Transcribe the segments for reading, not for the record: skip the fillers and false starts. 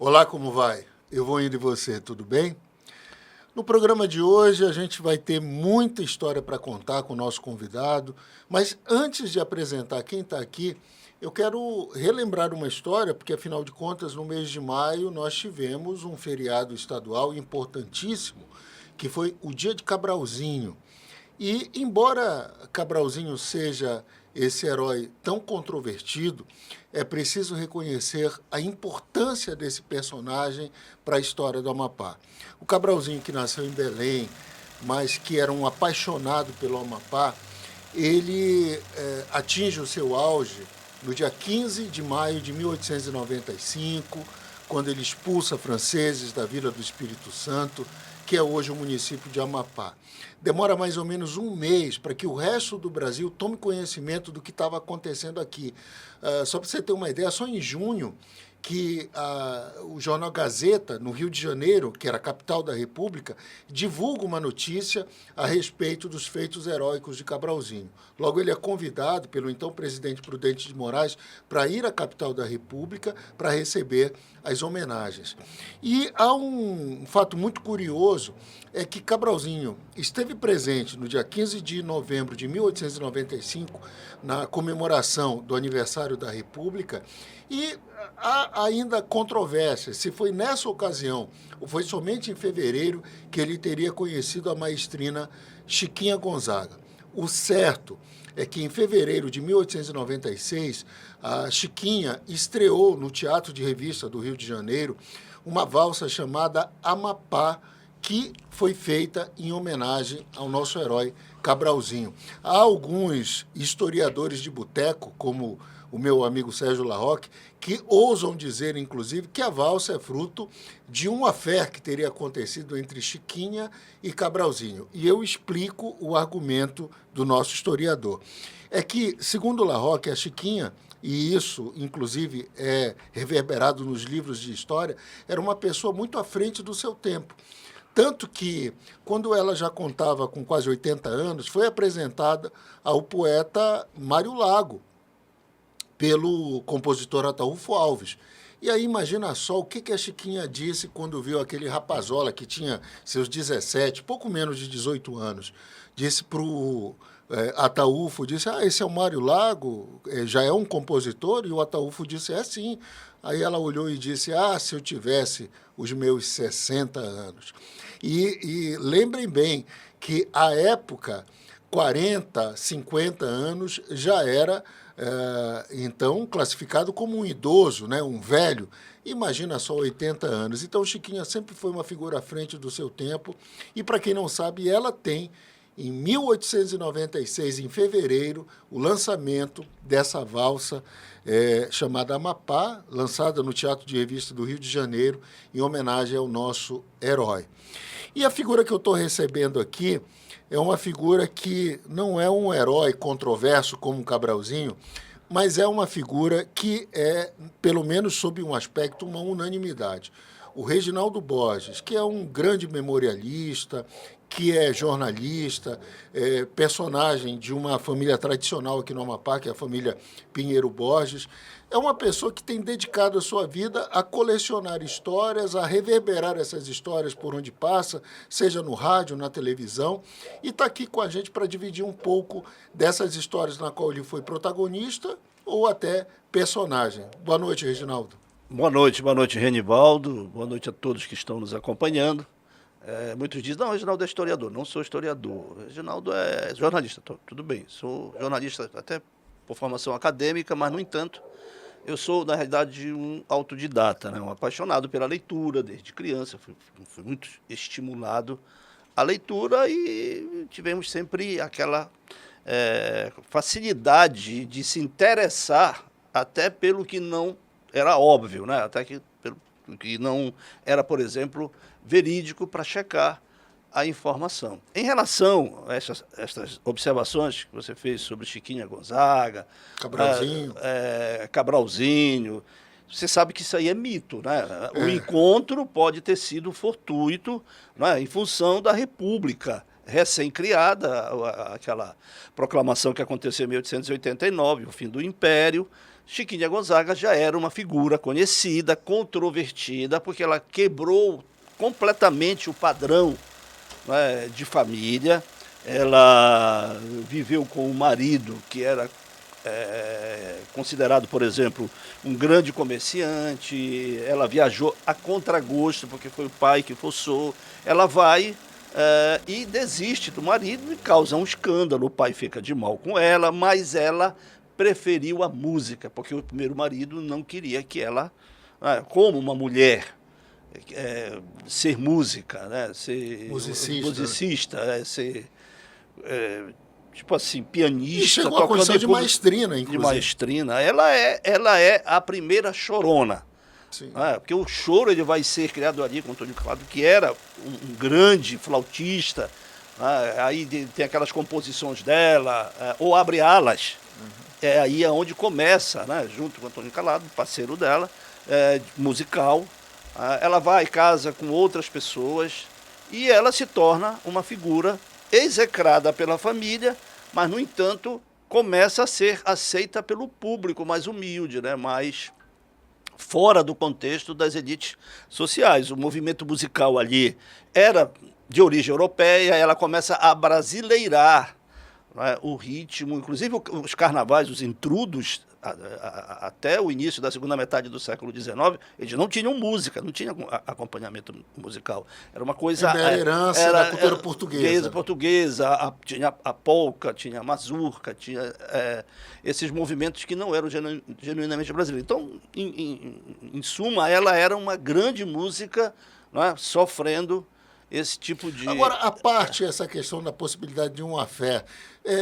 Olá, como vai? Eu vou indo e você, tudo bem? No programa de hoje a gente vai ter muita história para contar com o nosso convidado, mas antes de apresentar quem está aqui, eu quero relembrar uma história, porque afinal de contas, no mês de maio nós tivemos um feriado estadual importantíssimo, que foi o Dia de Cabralzinho. E, embora Cabralzinho seja esse herói tão controvertido, é preciso reconhecer a importância desse personagem para a história do Amapá. O Cabralzinho, que nasceu em Belém, mas que era um apaixonado pelo Amapá, ele atinge o seu auge no dia 15 de maio de 1895, quando ele expulsa franceses da Vila do Espírito Santo, que é hoje o município de Amapá. Demora mais ou menos um mês para que o resto do Brasil tome conhecimento do que estava acontecendo aqui. Só para você ter uma ideia, só em junho que o jornal Gazeta, no Rio de Janeiro, que era a capital da República, divulga uma notícia a respeito dos feitos heróicos de Cabralzinho. Logo, ele é convidado pelo então presidente Prudente de Moraes para ir à capital da República para receber as homenagens. E há um fato muito curioso, é que Cabralzinho esteve presente no dia 15 de novembro de 1895, na comemoração do aniversário da República, e há ainda controvérsia se foi nessa ocasião ou foi somente em fevereiro que ele teria conhecido a maestrina Chiquinha Gonzaga. O certo é que em fevereiro de 1896, a Chiquinha estreou no Teatro de Revista do Rio de Janeiro uma valsa chamada Amapá, que foi feita em homenagem ao nosso herói Cabralzinho. Há alguns historiadores de boteco, como o meu amigo Sérgio Larroque, que ousam dizer, inclusive, que a valsa é fruto de um affaire que teria acontecido entre Chiquinha e Cabralzinho. E eu explico o argumento do nosso historiador. É que, segundo Larroque, a Chiquinha, e isso, inclusive, é reverberado nos livros de história, era uma pessoa muito à frente do seu tempo. Tanto que, quando ela já contava com quase 80 anos, foi apresentada ao poeta Mário Lago, pelo compositor Ataúfo Alves. E aí imagina só o que a Chiquinha disse quando viu aquele rapazola que tinha seus 17, pouco menos de 18 anos. Disse para o Ataúfo, disse, esse é o Mário Lago, já é um compositor? E o Ataúfo disse, é sim. Aí ela olhou e disse, se eu tivesse os meus 60 anos. E lembrem bem que, à época, 40, 50 anos já era, então, classificado como um idoso, né, um velho. Imagina só 80 anos. Então, Chiquinha sempre foi uma figura à frente do seu tempo. E, para quem não sabe, ela tem, em 1896, em fevereiro, o lançamento dessa valsa chamada Amapá, lançada no Teatro de Revista do Rio de Janeiro, em homenagem ao nosso herói. E a figura que eu estou recebendo aqui é uma figura que não é um herói controverso como um Cabralzinho, mas é uma figura que é, pelo menos sob um aspecto, uma unanimidade. O Reginaldo Borges, que é um grande memorialista, que é jornalista, personagem de uma família tradicional aqui no Amapá, que é a família Pinheiro Borges, é uma pessoa que tem dedicado a sua vida a colecionar histórias, a reverberar essas histórias por onde passa, seja no rádio, na televisão, e está aqui com a gente para dividir um pouco dessas histórias na qual ele foi protagonista ou até personagem. Boa noite, Reginaldo. Boa noite, Renivaldo. Boa noite a todos que estão nos acompanhando. Muitos dizem, não, Reginaldo é historiador. Não sou historiador. Reginaldo é jornalista. Tudo bem, sou jornalista até por formação acadêmica, mas, no entanto, eu sou, na realidade, um autodidata, né? Um apaixonado pela leitura desde criança. Fui muito estimulado à leitura e tivemos sempre aquela facilidade de se interessar até pelo que não era óbvio, né? Até que pelo que não era, por exemplo, verídico para checar a informação. Em relação a essas observações que você fez sobre Chiquinha Gonzaga, Cabralzinho. Cabralzinho, você sabe que isso aí é mito, né? O encontro pode ter sido fortuito, né, em função da República recém-criada, aquela proclamação que aconteceu em 1889, o fim do Império. Chiquinha Gonzaga já era uma figura conhecida, controvertida, porque ela quebrou completamente o padrão, né, de família. Ela viveu com um marido que era considerado, por exemplo, um grande comerciante. Ela viajou a contragosto, porque foi o pai que forçou. Ela vai e desiste do marido e causa um escândalo. O pai fica de mal com ela, mas ela preferiu a música, porque o primeiro marido não queria que ela, como uma mulher, ser música, né? Ser musicista, ser tipo assim, pianista. E chegou a condição de maestrina, inclusive. De maestrina. Ela é a primeira chorona. Sim. Porque o choro ele vai ser criado ali com Antônio Cláudio, que era um grande flautista. Aí tem aquelas composições dela, ou Abre Alas. É aí onde começa, né, junto com Antônio Calado, parceiro dela, musical. Ela vai e casa com outras pessoas e ela se torna uma figura execrada pela família, mas, no entanto, começa a ser aceita pelo público mais humilde, né, mais fora do contexto das elites sociais. O movimento musical ali era de origem europeia, ela começa a brasileirar, né, o ritmo, inclusive os carnavais, os intrudos, até o início da segunda metade do século XIX, eles não tinham música, não tinham acompanhamento musical. Era uma coisa... Era herança da cultura portuguesa. Tinha a polca, tinha a mazurca, tinha esses movimentos que não eram genuinamente brasileiros. Então, em suma, ela era uma grande música, né, sofrendo esse tipo de... Agora, a parte essa questão da possibilidade de uma fé,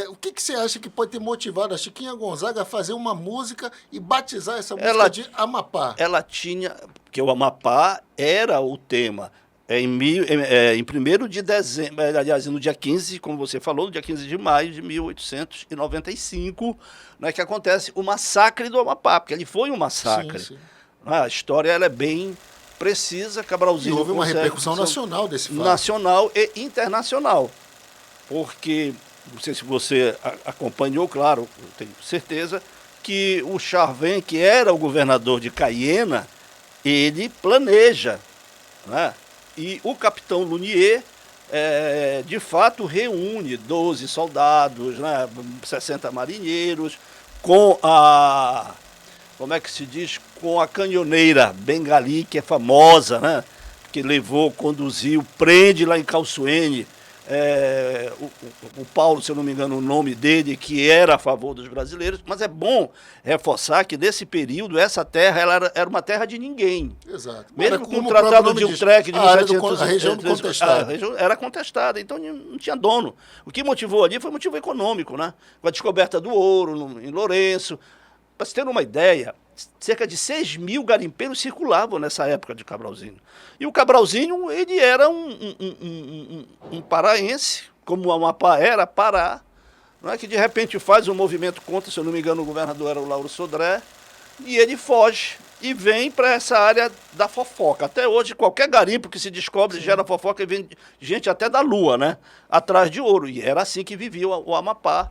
o que você acha que pode ter motivado a Chiquinha Gonzaga a fazer uma música e batizar essa música de Amapá? Ela tinha... Porque o Amapá era o tema. Em 1º de dezembro, aliás, no dia 15, como você falou, no dia 15 de maio de 1895, né, que acontece o massacre do Amapá, porque ele foi um massacre. Sim, sim. A história ela é bem precisa. Cabralzinho... E houve uma repercussão nacional desse fato. Nacional e internacional. Porque, não sei se você acompanhou, claro, eu tenho certeza, que o Charvin, que era o governador de Cayena, ele planeja, né? E o capitão Lunier, de fato, reúne 12 soldados, né, 60 marinheiros, com a... Como é que se diz? Com a canhoneira Bengali, que é famosa, né? Que levou, conduziu, prende lá em Calçoene, o Paulo, se eu não me engano, o nome dele, que era a favor dos brasileiros. Mas é bom reforçar que, nesse período, essa terra ela era uma terra de ninguém. Exato. Mesmo com o Tratado de Utrecht de 1700... A região contestada. A região era contestada, então não tinha dono. O que motivou ali foi motivo econômico, né? Com a descoberta do ouro em Lourenço. Para você ter uma ideia, cerca de 6.000 garimpeiros circulavam nessa época de Cabralzinho. E o Cabralzinho, ele era um paraense, como o Amapá era Pará, não é, que de repente faz um movimento contra, se eu não me engano, o governador era o Lauro Sodré, e ele foge e vem para essa área da fofoca. Até hoje, qualquer garimpo que se descobre gera fofoca e vem gente até da Lua, né, atrás de ouro. E era assim que vivia o Amapá,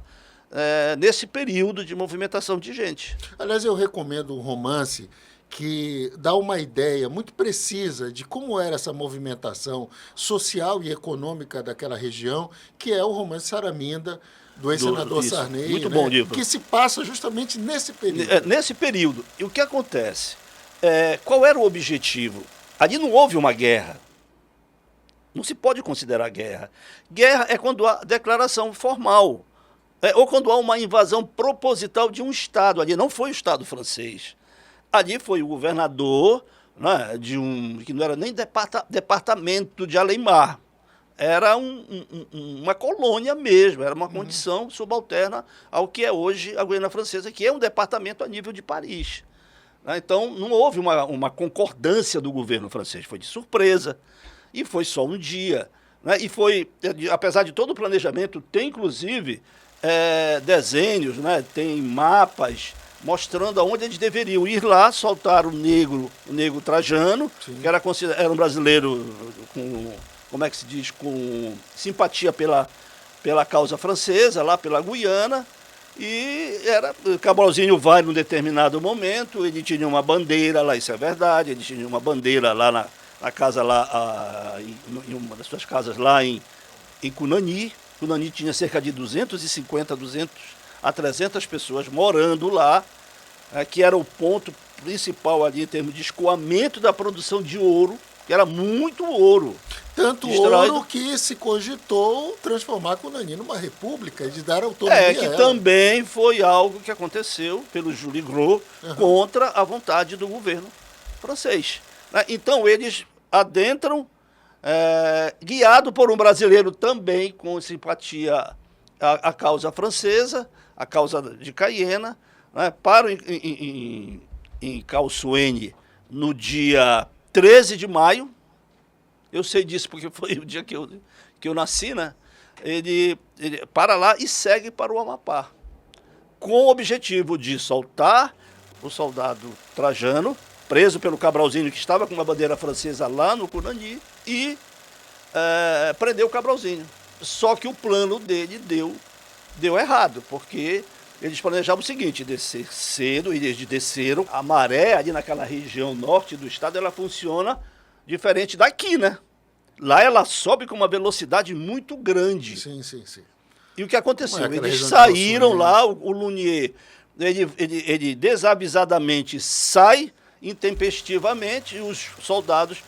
nesse período de movimentação de gente. Aliás, eu recomendo um romance que dá uma ideia muito precisa de como era essa movimentação social e econômica daquela região, que é o romance Saraminda, do ex-senador Sarney, muito bom livro, que se passa justamente nesse período. Nesse período. E o que acontece? Qual era o objetivo? Ali não houve uma guerra. Não se pode considerar guerra. Guerra é quando há declaração formal. Ou quando há uma invasão proposital de um Estado. Ali não foi o Estado francês. Ali foi o governador, né, que não era nem departamento de Além-Mar. Era uma colônia mesmo, era uma condição subalterna ao que é hoje a Guiana Francesa, que é um departamento a nível de Paris. Então, não houve uma concordância do governo francês, foi de surpresa. E foi só um dia. Né? E foi, apesar de todo o planejamento, tem inclusive desenhos, né? Tem mapas mostrando aonde eles deveriam ir lá, soltar o negro Trajano, sim, que era um brasileiro com como é que se diz, com simpatia pela causa francesa, lá pela Guiana, e Cabralzinho vai num determinado momento, ele tinha uma bandeira lá, isso é verdade, ele tinha uma bandeira lá na casa lá, em uma das suas casas lá em Cunani. Cunani tinha cerca de 250 a 300 pessoas morando lá, que era o ponto principal ali em termos de escoamento da produção de ouro, que era muito ouro. Tanto ouro que se cogitou transformar Cunani numa república, de dar autonomia que a ela. também foi algo que aconteceu pelo Júlio Gros contra a vontade do governo francês. Então eles adentram, guiado por um brasileiro também com simpatia à causa francesa, a causa de Cayena, param em Calçoene no dia 13 de maio. Eu sei disso porque foi o dia que eu nasci, né? Ele para lá e segue para o Amapá, com o objetivo de soltar o soldado Trajano, preso pelo Cabralzinho, que estava com uma bandeira francesa lá no Cunani, e prender o Cabralzinho. Só que o plano dele deu errado, porque eles planejavam o seguinte: descer cedo, e eles desceram. A maré ali naquela região norte do estado, ela funciona diferente daqui, né? Lá ela sobe com uma velocidade muito grande. Sim. E o que aconteceu? Eles saíram lá, o Lunier, ele desavisadamente sai intempestivamente, e os soldados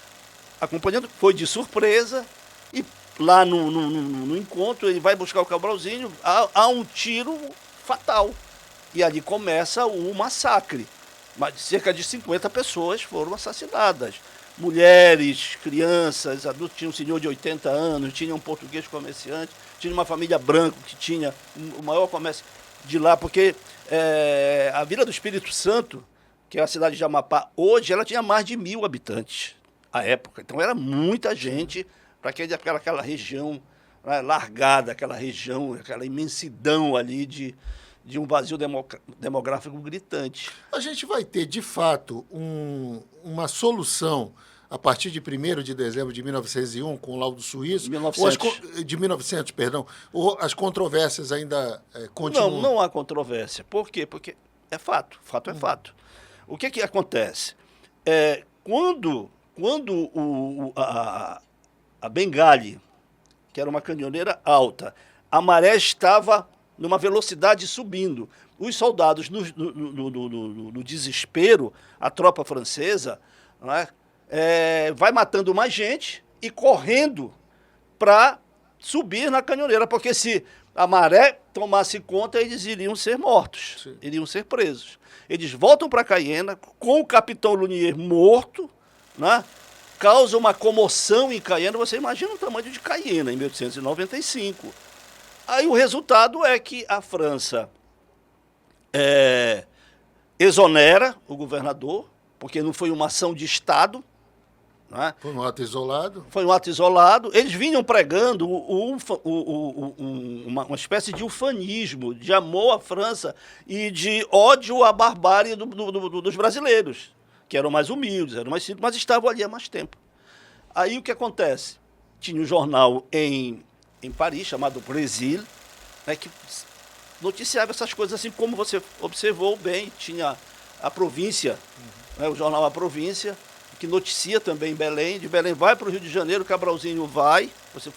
acompanhando, foi de surpresa, e lá no encontro ele vai buscar o Cabralzinho, há um tiro fatal. E ali começa o massacre. Cerca de 50 pessoas foram assassinadas. Mulheres, crianças, adultos. Tinha um senhor de 80 anos, tinha um português comerciante, tinha uma família branca que tinha o maior comércio de lá, porque a Vila do Espírito Santo, que é a cidade de Amapá, hoje ela tinha mais de 1.000 habitantes à época. Então era muita gente para aquela região, largada, aquela região, aquela imensidão ali de um vazio demográfico gritante. A gente vai ter, de fato, uma solução a partir de 1º de dezembro de 1901, com o laudo suíço, 1900, perdão, ou as controvérsias ainda continuam? Não há controvérsia. Por quê? Porque é fato, fato é fato. O que acontece? Quando a Bengali, que era uma caminhoneira alta, a maré estava numa velocidade subindo. Os soldados, no desespero, a tropa francesa, vai matando mais gente e correndo para subir na caminhoneira, porque se a maré tomasse conta, eles iriam ser mortos, sim, iriam ser presos. Eles voltam para Cayena com o capitão Lunier morto, causa uma comoção em Cayena. Você imagina o tamanho de Cayena em 1895. Aí o resultado é que a França exonera o governador, porque não foi uma ação de Estado. Foi um ato isolado? Foi um ato isolado. Eles vinham pregando uma espécie de ufanismo, de amor à França e de ódio à barbárie dos brasileiros, que eram mais humildes, eram mais simples, mas estavam ali há mais tempo. Aí o que acontece? Tinha um jornal em Paris, chamado Brasil, que noticiava essas coisas assim, como você observou bem. Tinha a Província, o jornal A Província, que noticia também Belém. De Belém vai para o Rio de Janeiro, Cabralzinho vai, você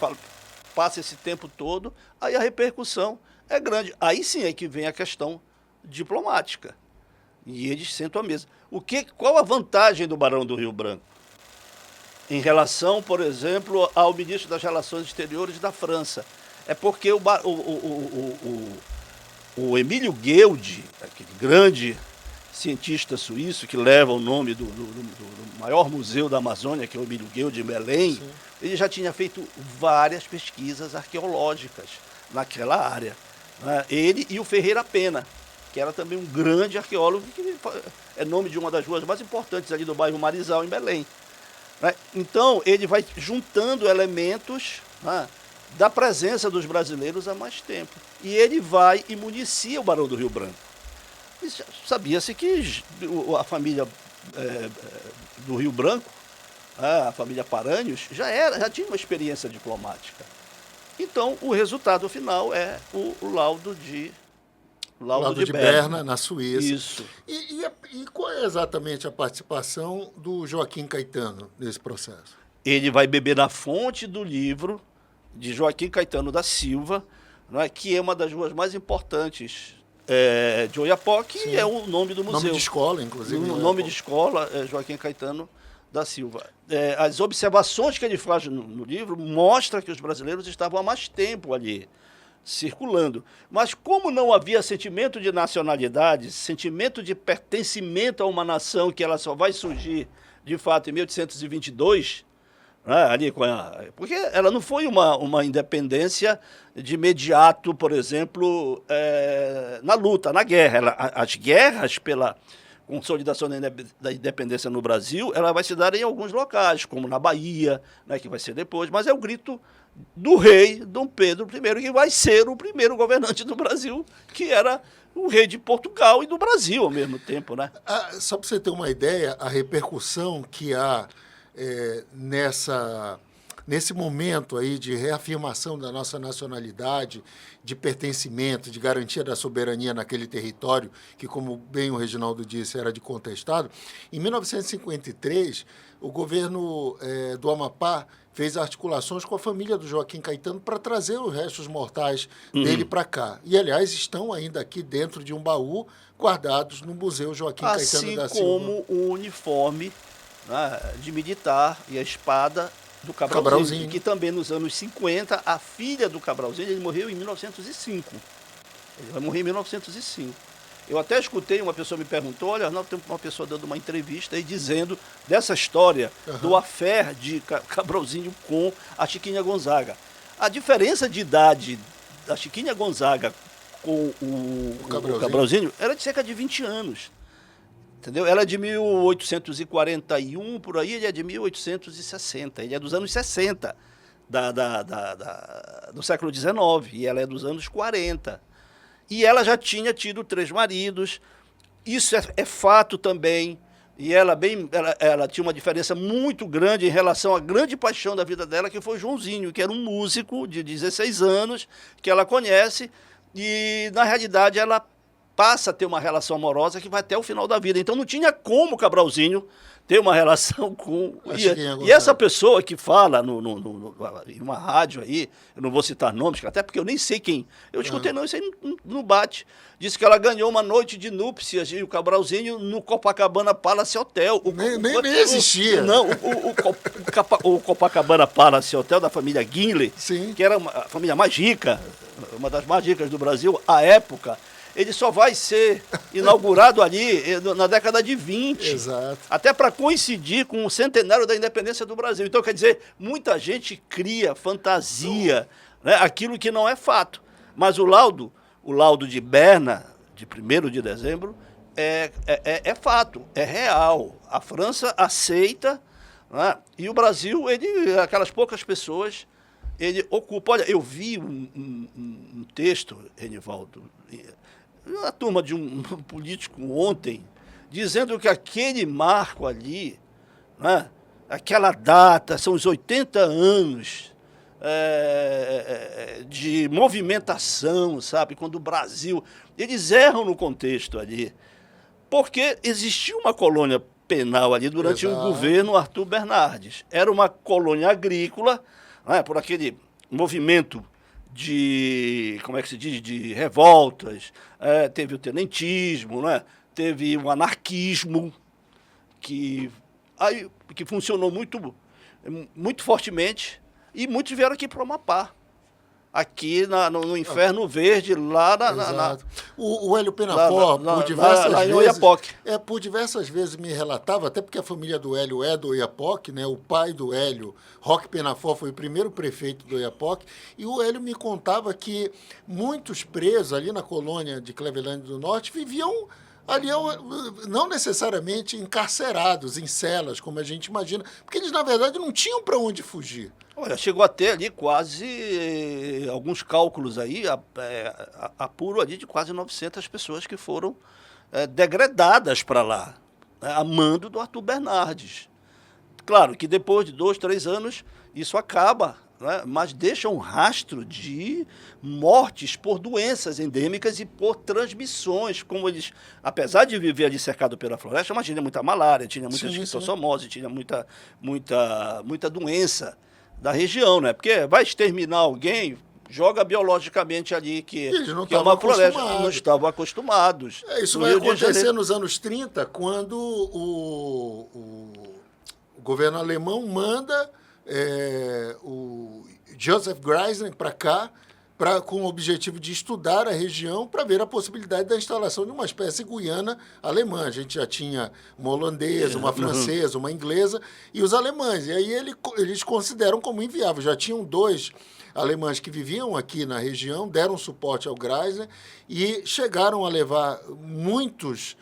passa esse tempo todo, aí a repercussão é grande. Aí sim é que vem a questão diplomática. E eles sentam à mesa. Qual a vantagem do Barão do Rio Branco em relação, por exemplo, ao ministro das Relações Exteriores da França? É porque o Emílio Gueldi, aquele grande cientista suíço que leva o nome do maior museu da Amazônia, que é o Emílio Gueldi, em Belém, sim, ele já tinha feito várias pesquisas arqueológicas naquela área. Ele e o Ferreira Pena, que era também um grande arqueólogo, que é nome de uma das ruas mais importantes ali do bairro Marizal, em Belém. Então, ele vai juntando elementos da presença dos brasileiros há mais tempo. E ele vai e municia o Barão do Rio Branco. Sabia-se que a família do Rio Branco a família Paranhos, já tinha uma experiência diplomática. Então, o resultado final é o laudo de Berna, na Suíça. Isso. E qual é exatamente a participação do Joaquim Caetano nesse processo? Ele vai beber na fonte do livro de Joaquim Caetano da Silva, não é, que é uma das ruas mais importantes de Oiapoque, e é o nome do museu. Nome de escola, inclusive. O nome de escola é Joaquim Caetano da Silva. As observações que ele faz no livro mostram que os brasileiros estavam há mais tempo ali, circulando. Mas como não havia sentimento de nacionalidade, sentimento de pertencimento a uma nação que ela só vai surgir, de fato, em 1822, ali porque ela não foi uma independência de imediato, por exemplo, na luta, na guerra. As guerras pela consolidação da independência no Brasil, ela vai se dar em alguns locais, como na Bahia, né, que vai ser depois, mas é o grito do rei Dom Pedro I, que vai ser o primeiro governante do Brasil, que era o rei de Portugal e do Brasil ao mesmo tempo, né? Só para você ter uma ideia, a repercussão que há nesse momento aí de reafirmação da nossa nacionalidade, de pertencimento, de garantia da soberania naquele território, que, como bem o Reginaldo disse, era de contestado. Em 1953, o governo do Amapá fez articulações com a família do Joaquim Caetano para trazer os restos mortais dele para cá. E, aliás, estão ainda aqui dentro de um baú, guardados no Museu Joaquim Caetano da Silva. Assim como o uniforme, né, de militar e a espada do Cabralzinho, que também nos anos 50, a filha do Cabralzinho, ele morreu em 1905. Ele vai morrer em 1905. Eu até escutei, uma pessoa me perguntou, olha, não, tem uma pessoa dando uma entrevista aí dizendo dessa história do affair de Cabralzinho com a Chiquinha Gonzaga. A diferença de idade da Chiquinha Gonzaga com o Cabralzinho era de cerca de 20 anos. Entendeu? Ela é de 1841, por aí, ele é de 1860. Ele é dos anos 60 do século XIX, e ela é dos anos 40. E ela já tinha tido 3 maridos, isso é fato também, e ela tinha uma diferença muito grande em relação à grande paixão da vida dela, que foi Joãozinho, que era um músico de 16 anos, que ela conhece, e na realidade ela passa a ter uma relação amorosa que vai até o final da vida. Então não tinha como Cabralzinho ter uma relação com... E essa pessoa que fala em uma rádio aí, eu não vou citar nomes, até porque eu nem sei quem. Eu escutei, não, isso aí não bate. Disse que ela ganhou uma noite de núpcias e o Cabralzinho no Copacabana Palace Hotel. Nem existia. Não, o Copacabana Palace Hotel da família Guinle, que era a família mais rica, uma das mais ricas do Brasil à época. Ele só vai ser inaugurado ali na década de 20. Exato. Até para coincidir com o centenário da independência do Brasil. Então, quer dizer, muita gente cria fantasia, né, aquilo que não é fato. Mas o laudo de Berna, de 1º de dezembro, é fato, é real. A França aceita, né, e o Brasil, aquelas poucas pessoas, ele ocupa. Olha, eu vi um texto, Renivaldo, a turma de um político ontem, dizendo que aquele marco ali, né, aquela data, são os 80 anos de movimentação, sabe? Quando o Brasil... Eles erram no contexto ali, porque existia uma colônia penal ali durante o governo Arthur Bernardes. Era uma colônia agrícola, né, por aquele movimento como é que se diz, de revoltas, teve o tenentismo, né? Teve o anarquismo, que funcionou muito fortemente, e muitos vieram aqui para o Amapá, aqui no Inferno Verde, lá o Hélio Penafor, por diversas vezes me relatava, até porque a família do Hélio é do Oiapoque, né? O pai do Hélio, Roque Penafor, foi o primeiro prefeito do Oiapoque, e o Hélio me contava que muitos presos ali na colônia de Clevelândia do Norte viviam ali, não necessariamente encarcerados em celas, como a gente imagina, porque eles, na verdade, não tinham para onde fugir. Olha, chegou até ali quase, alguns cálculos aí, apuro ali de quase 900 pessoas que foram degradadas para lá, né, a mando do Arthur Bernardes. Claro que depois de 2, 3 anos isso acaba, né? Mas deixa um rastro de mortes por doenças endêmicas e por transmissões, como eles, apesar de viver ali cercado pela floresta, mas tinha muita malária, tinha muita Sim, sim. esquistossomose, tinha muita doença da região, né? Porque vai exterminar alguém, joga biologicamente ali, Eles não que é uma estavam floresta, acostumados. não estavam acostumados. Isso No vai Rio de acontecer Janeiro. nos anos 30, quando o governo alemão manda o Joseph Greisner para cá, com o objetivo de estudar a região para ver a possibilidade da instalação de uma espécie guiana alemã. A gente já tinha uma holandesa, uma francesa, uma inglesa e os alemães. E aí eles consideram como inviável. Já tinham 2 alemães que viviam aqui na região, deram suporte ao Greisner e chegaram a levar muitos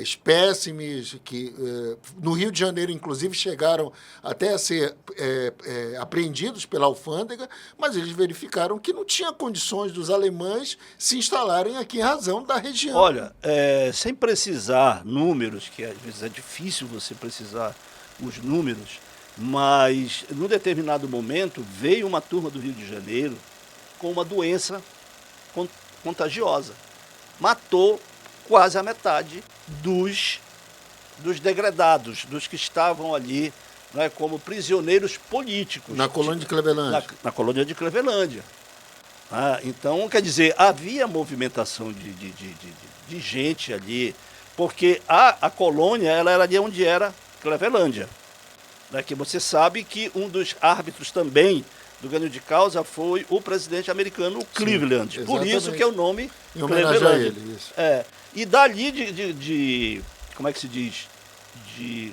espécimes que no Rio de Janeiro, inclusive, chegaram até a ser apreendidos pela alfândega, mas eles verificaram que não tinha condições dos alemães se instalarem aqui em razão da região. Olha, sem precisar números, que às vezes é difícil você precisar os números, mas num determinado momento veio uma turma do Rio de Janeiro com uma doença contagiosa. Matou quase a metade dos degradados, dos que estavam ali, né, como prisioneiros políticos. Na colônia de Clevelândia. Na colônia de Clevelândia. Então, quer dizer, havia movimentação de gente ali, porque a colônia ela era ali onde era Clevelândia. Né, que você sabe que um dos árbitros também do ganho de causa foi o presidente americano Cleveland. Sim, por isso que é o nome em homenagem a Cleveland. ele, isso. E dali como é que se diz? De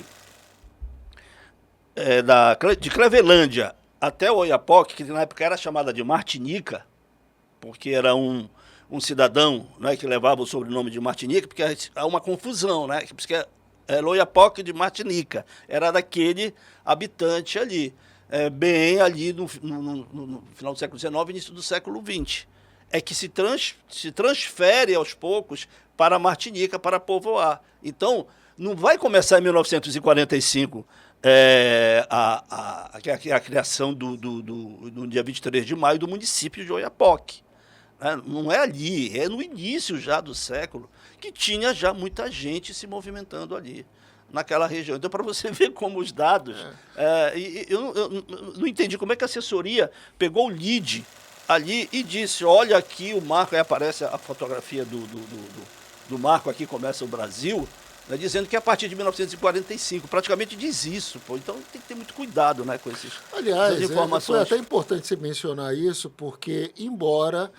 Clevelândia até Oiapoque, que na época era chamada de Martinica, porque era um cidadão, né, que levava o sobrenome de Martinica, porque há uma confusão, né? Porque era Oiapoque de Martinica, era daquele habitante ali, bem ali no final do século XIX, início do século XX. É que se transfere aos poucos para Martinica, para povoar. Então, não vai começar em 1945 a criação no dia 23 de maio do município de Oiapoque. Não é ali, é no início já do século que tinha já muita gente se movimentando ali, naquela região. Então, para você ver como os dados... eu não entendi como é que a assessoria pegou o lead ali e disse, olha aqui o marco, aí aparece a fotografia do marco, aqui começa o Brasil, né, dizendo que é a partir de 1945, praticamente diz isso, pô. Então tem que ter muito cuidado, né, com essas informações. Foi até importante você mencionar isso, porque embora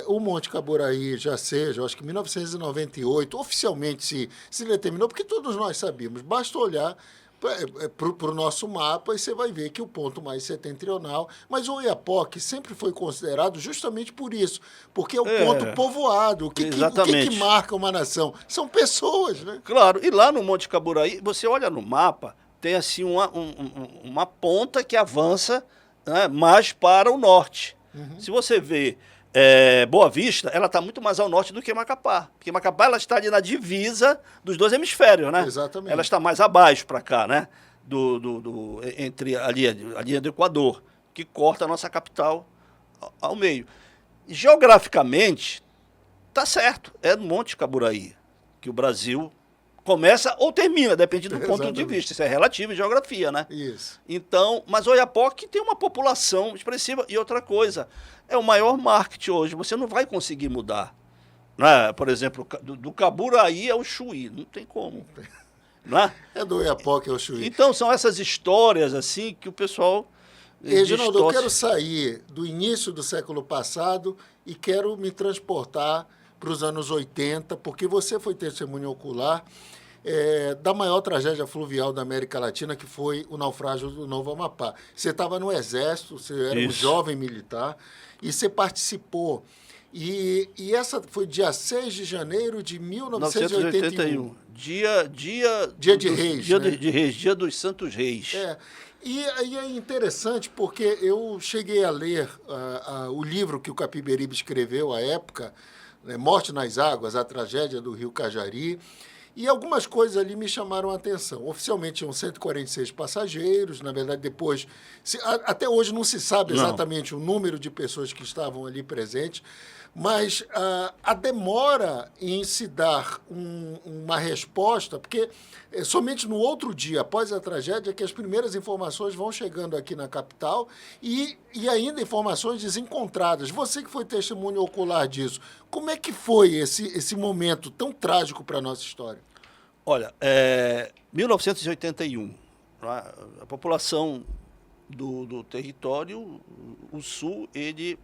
o Monte Caburaí já seja, eu acho que em 1998, oficialmente se determinou, porque todos nós sabíamos, basta olhar para o nosso mapa e você vai ver que o ponto mais setentrional, mas o Oiapoque sempre foi considerado justamente por isso, porque é o ponto povoado. O que marca uma nação? São pessoas, né? Claro, e lá no Monte Caburaí, você olha no mapa, tem assim uma ponta que avança, né, mais para o norte. Uhum. Se você vê Boa Vista, ela está muito mais ao norte do que Macapá. Porque Macapá ela está ali na divisa dos 2 hemisférios, né? Exatamente. Ela está mais abaixo para cá, né? Entre a linha do Equador, que corta a nossa capital ao meio. Geograficamente, está certo, é no Monte Caburaí que o Brasil começa ou termina, depende do ponto de vista. Isso é relativo em geografia, né? Isso. Então, mas Oiapoque tem uma população expressiva. E outra coisa, é o maior marketing hoje. Você não vai conseguir mudar. Né? Por exemplo, do Caburaí ao Chuí. Não tem como. Né? É do Oiapoque ao Chuí. Então, são essas histórias assim que o pessoal... Reginaldo, eu quero sair do início do século passado e quero me transportar para os anos 80, porque você foi testemunha ocular da maior tragédia fluvial da América Latina, que foi o naufrágio do Novo Amapá. Você estava no Exército, você era um jovem militar, e você participou. E essa foi dia 6 de janeiro de 1981. Dia de Reis. Dia de Reis, dia dos Santos Reis. E aí é interessante porque eu cheguei a ler o livro que o Capiberibe escreveu à época, Morte nas Águas, a tragédia do Rio Cajari, E algumas coisas ali me chamaram a atenção. Oficialmente tinham 146 passageiros, na verdade depois, até hoje não se sabe exatamente o número de pessoas que estavam ali presentes, mas a demora em se dar uma resposta, porque somente no outro dia, após a tragédia, que as primeiras informações vão chegando aqui na capital e ainda informações desencontradas. Você que foi testemunho ocular disso, como é que foi esse momento tão trágico para a nossa história? Olha, 1981, a população do território, o Sul, ele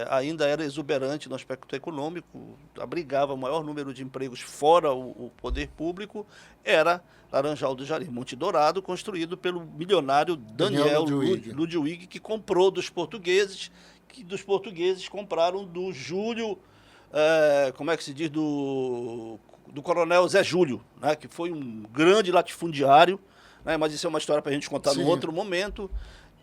ainda era exuberante no aspecto econômico, abrigava o maior número de empregos fora o poder público, era Laranjal do Jari, Monte Dourado, construído pelo milionário Daniel Ludwig, que comprou dos portugueses, que dos portugueses compraram do Júlio, como é que se diz, do coronel Zé Júlio, né, que foi um grande latifundiário, né, mas isso é uma história para a gente contar num outro momento.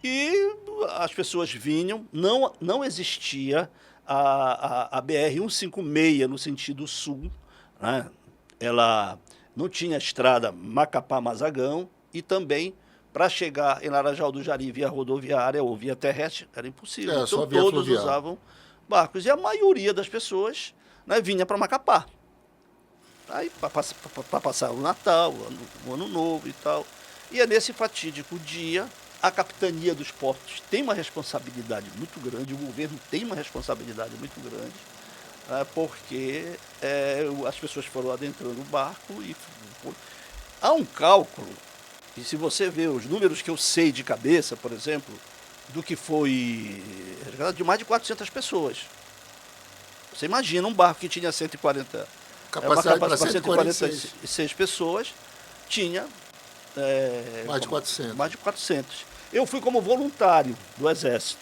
E as pessoas vinham, não existia a BR-156 no sentido sul, né? Ela não tinha estrada Macapá-Mazagão e também para chegar em Laranjal do Jari via rodoviária ou via terrestre era impossível. Então todos usavam barcos e a maioria das pessoas, né, vinha para Macapá. Aí para passar o Natal, o Ano Novo e tal. E é nesse fatídico dia a capitania dos portos tem uma responsabilidade muito grande, o governo tem uma responsabilidade muito grande, porque as pessoas foram adentrando o barco e há um cálculo, e se você vê os números que eu sei de cabeça, por exemplo, do que foi de mais de 400 pessoas. Você imagina um barco que tinha 140, capacidade para 146 pessoas, tinha mais de 400. Mais de 400. Eu fui como voluntário do Exército,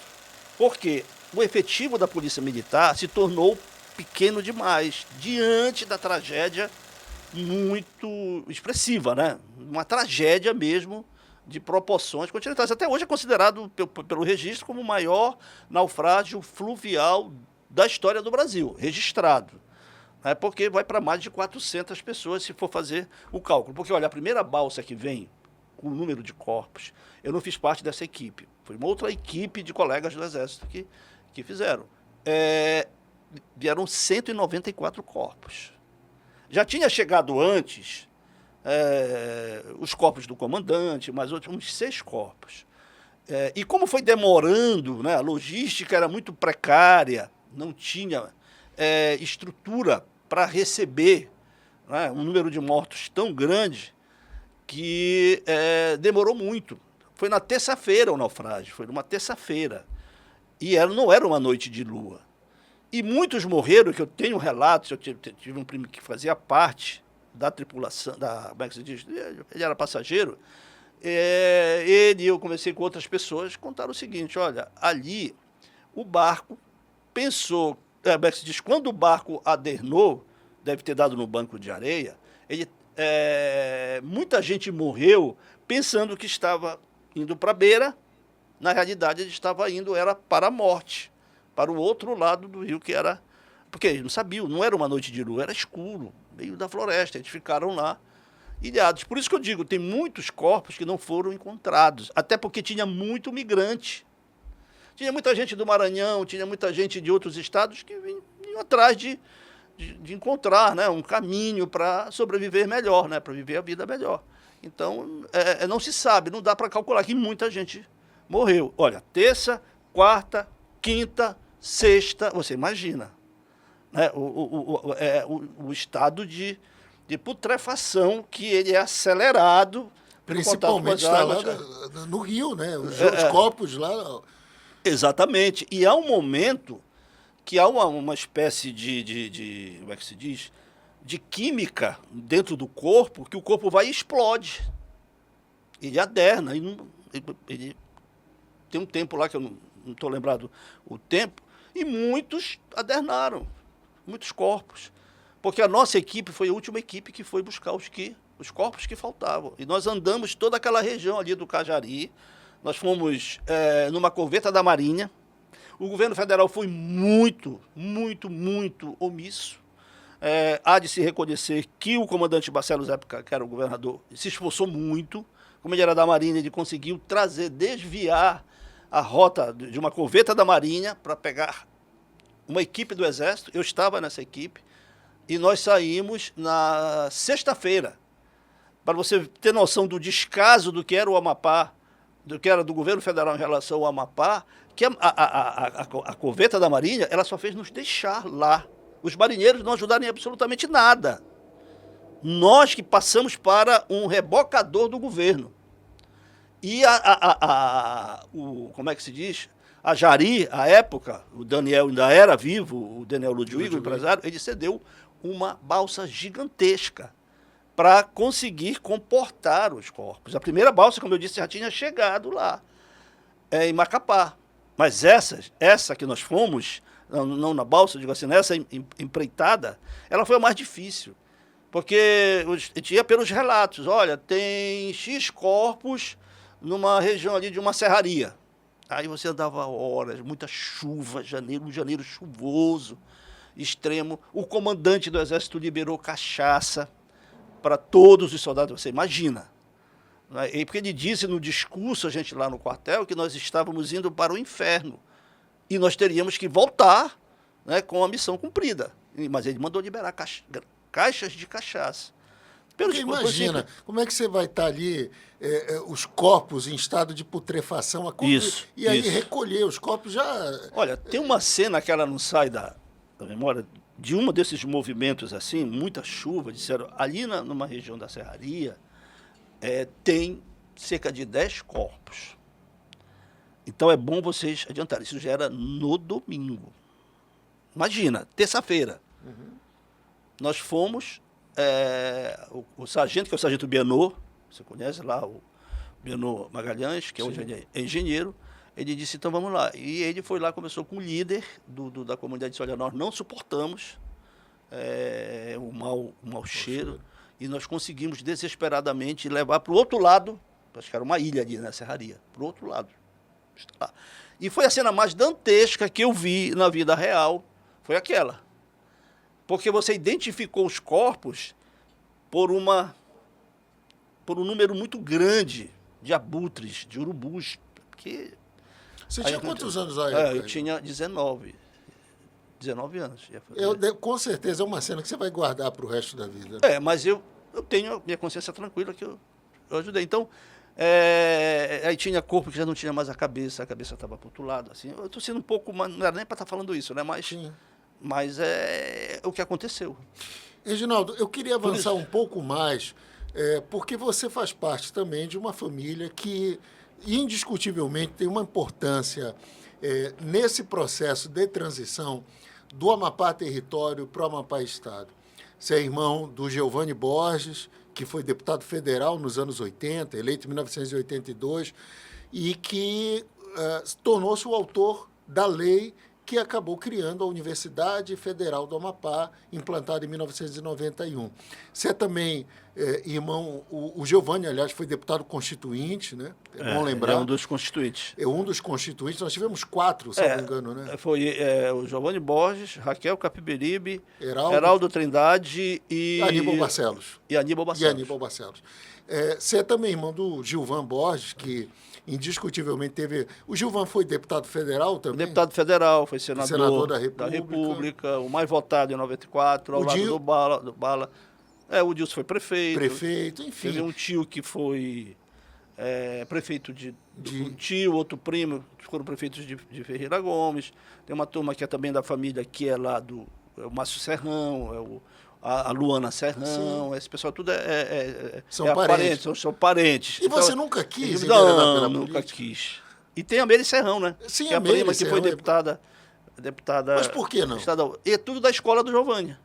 porque o efetivo da Polícia Militar se tornou pequeno demais, diante da tragédia muito expressiva, né? Uma tragédia mesmo, de proporções continentais. Até hoje é considerado, pelo registro, como o maior naufrágio fluvial da história do Brasil, registrado. Porque vai para mais de 400 pessoas, se for fazer o cálculo. Porque, olha, a primeira balsa que vem, com o número de corpos, eu não fiz parte dessa equipe. Foi uma outra equipe de colegas do Exército que fizeram. Vieram 194 corpos. Já tinha chegado antes os corpos do comandante, mais outros, uns 6 corpos. E como foi demorando, né, a logística era muito precária, não tinha estrutura para receber, né, um número de mortos tão grande que demorou muito. Foi na terça-feira o naufrágio, foi numa terça-feira. E não era uma noite de lua. E muitos morreram, que eu tenho relatos, eu tive um primo que fazia parte da tripulação, como é que se diz? Ele era passageiro. Eu conversei com outras pessoas, contaram o seguinte: olha, ali o barco pensou, como é que se diz? Quando o barco adernou, deve ter dado no banco de areia, muita gente morreu pensando que estava indo para a beira, na realidade ele estava indo para a morte, para o outro lado do rio, que era... Porque eles não sabiam, não era uma noite de lua, era escuro, meio da floresta, eles ficaram lá ilhados. Por isso que eu digo, tem muitos corpos que não foram encontrados, até porque tinha muito migrante. Tinha muita gente do Maranhão, tinha muita gente de outros estados que vinham atrás de encontrar, né, um caminho para sobreviver melhor, né, para viver a vida melhor. Então, não se sabe, não dá para calcular que muita gente morreu. Olha, terça, quarta, quinta, sexta, você imagina, né, o estado de putrefação que ele é acelerado. Principalmente está lá no Rio, né? Os corpos lá. Exatamente. E há um momento que há uma espécie de como é que se diz? De química dentro do corpo, que o corpo vai e explode. Ele aderna. Ele tem um tempo lá que eu não estou lembrado o tempo, e muitos adernaram, muitos corpos. Porque a nossa equipe foi a última equipe que foi buscar os corpos que faltavam. E nós andamos toda aquela região ali do Cajari, nós fomos numa corveta da Marinha. O governo federal foi muito, muito, muito omisso. Há de se reconhecer que o comandante Barcelos, época que era o governador, se esforçou muito, como ele era da Marinha, ele conseguiu desviar a rota de uma corveta da Marinha para pegar uma equipe do Exército. Eu estava nessa equipe e nós saímos na sexta-feira. Para você ter noção do descaso do que era o Amapá, do que era do governo federal em relação ao Amapá, que a corveta da Marinha, ela só fez nos deixar lá. Os marinheiros não ajudaram em absolutamente nada. Nós que passamos para um rebocador do governo. E como é que se diz? A Jari, à época, o Daniel ainda era vivo, o Daniel Ludwig, o empresário, ele cedeu uma balsa gigantesca para conseguir comportar os corpos. A primeira balsa, como eu disse, já tinha chegado lá, em Macapá. Mas essa que nós fomos, não na balsa, digo assim, nessa empreitada, ela foi a mais difícil. Porque tinha pelos relatos, olha, tem X corpos numa região ali de uma serraria. Aí você andava horas, muita chuva, um janeiro chuvoso, extremo. O comandante do Exército liberou cachaça para todos os soldados, você imagina. E porque ele disse no discurso, a gente lá no quartel, que nós estávamos indo para o inferno. E nós teríamos que voltar, né, com a missão cumprida. Mas ele mandou liberar caixas de cachaça. Porque imagina, como é que você vai estar ali, os corpos em estado de putrefação, e aí recolher os corpos já... Olha, tem uma cena que ela não sai da memória, de um desses movimentos assim, muita chuva, disseram, ali numa região da serraria, tem cerca de 10 corpos. Então é bom vocês adiantarem, isso já era no domingo. Imagina, terça-feira. Nós fomos... o sargento, que é o sargento Bianô, você conhece lá, o Bianô Magalhães, que hoje ele é engenheiro, ele disse, então vamos lá. E ele foi lá, começou com o líder da comunidade, disse, olha, nós não suportamos o mau cheiro, e nós conseguimos desesperadamente levar para o outro lado, acho que era uma ilha ali na serraria, para o outro lado. E foi a cena mais dantesca que eu vi na vida real, foi aquela. Porque você identificou os corpos por um número muito grande de abutres, de urubus. Você tinha quantos anos aí? Eu tinha 19 anos. Com certeza é uma cena que você vai guardar para o resto da vida. Mas eu tenho a minha consciência tranquila que eu ajudei. Então, aí tinha corpo que já não tinha mais a cabeça estava para o outro lado. Assim. Eu estou sendo um pouco, não era nem para estar falando isso, né? Mas é o que aconteceu. Reginaldo, eu queria avançar um pouco mais, porque você faz parte também de uma família que, indiscutivelmente, tem uma importância nesse processo de transição do Amapá território para o Amapá Estado. Você é irmão do Geovani Borges, que foi deputado federal nos anos 80, eleito em 1982, e que tornou-se o autor da lei que acabou criando a Universidade Federal do Amapá, implantada em 1991. Você é também irmão, o Geovani, aliás, foi deputado constituinte, né? É bom lembrar. É um dos constituintes. É um dos constituintes, nós tivemos 4, se não me engano, né? Foi o Geovani Borges, Raquel Capiberibe, Heraldo Trindade e Aníbal Barcelos. Aníbal Barcelos. Você é também irmão do Gilvan Borges, que indiscutivelmente teve... O Gilvan foi deputado federal também? Deputado federal, foi senador da República, o mais votado em 94, ao lado do Bala. O Dilson foi prefeito. Enfim. Teve um tio que foi prefeito um tio, outro primo, foram prefeitos de Ferreira Gomes. Tem uma turma que é também da família, que é lá do o Márcio Serrão, a Luana Serrão, esse pessoal tudo são parentes. São parentes. E você nunca quis enveredar pela política? Nunca quis. E tem a Meire Serrão, né? Sim, que é a prima que foi deputada. Mas por que não? Estadual. E é tudo da escola do Giovani.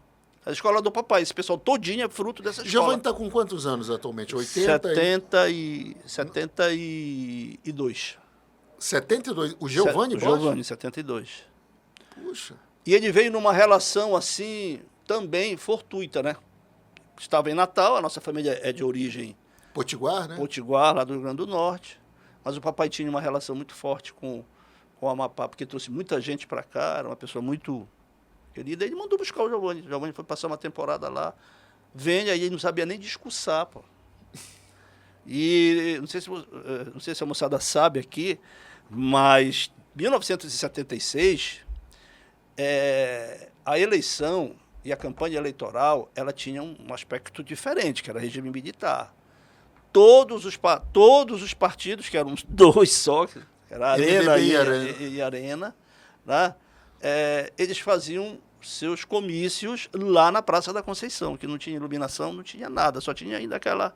A escola do papai. Esse pessoal todinho é fruto dessa escola. Giovani está com quantos anos atualmente? 72. 72? O Geovani Borges? O Giovani, 72. Puxa. E ele veio numa relação assim, também fortuita, né? Estava em Natal, a nossa família é de origem... Potiguar, né? Potiguar, lá do Rio Grande do Norte. Mas o papai tinha uma relação muito forte com o Amapá, porque trouxe muita gente para cá, era uma pessoa muito querida, ele mandou buscar o Giovanni. O Giovanni foi passar uma temporada lá, vende, aí ele não sabia nem discursar, pô. E não sei se a moçada sabe aqui, mas 1976, a eleição e a campanha eleitoral, ela tinha um aspecto diferente, que era regime militar. Todos os partidos, que eram dois só, que era a Arena e Arena, né? Eles faziam seus comícios lá na Praça da Conceição, que não tinha iluminação, não tinha nada, só tinha ainda aquela